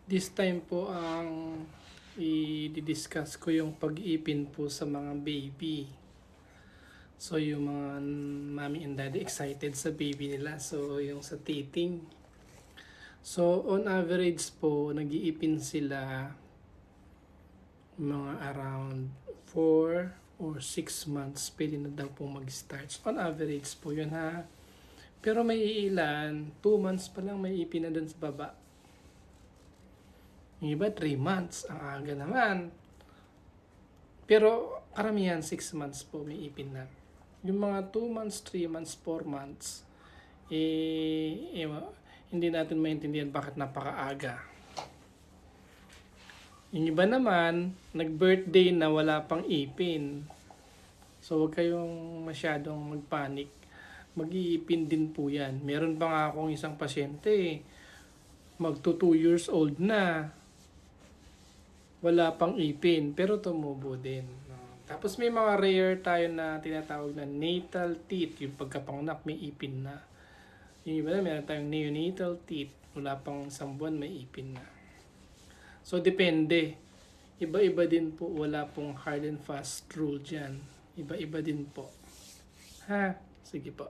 This time po ang i-discuss ko yung pag-ipin po sa mga baby. So yung mga mommy and daddy excited sa baby nila. So yung sa teething. So on average po, nag-iipin sila mga around 4 or 6 months. Pwede na daw po mag-start. So, on average po yun ha. Pero may ilan, 2 months pa lang may ipin na dun sa baba. Yung iba 3 months, ang aga naman. Pero karamihan 6 months po may ipin na. Yung mga 2 months, 3 months, 4 months, hindi natin maintindihan bakit napakaaga. Yung iba naman, nag-birthday na wala pang ipin. So huwag kayong masyadong magpanik. Mag-iipin din po yan. Meron pa nga akong isang pasyente, magto 2 years old na, wala pang ipin, pero tumubo din. Tapos may mga rare tayo na tinatawag na natal teeth, yung pagkapanganak may ipin na. Yung iba na meron tayong neonatal teeth, wala pang 1 buwan may ipin na. So depende. Iba-iba din po, wala pong hard and fast rule dyan. Iba-iba din po. Ha? Sige po.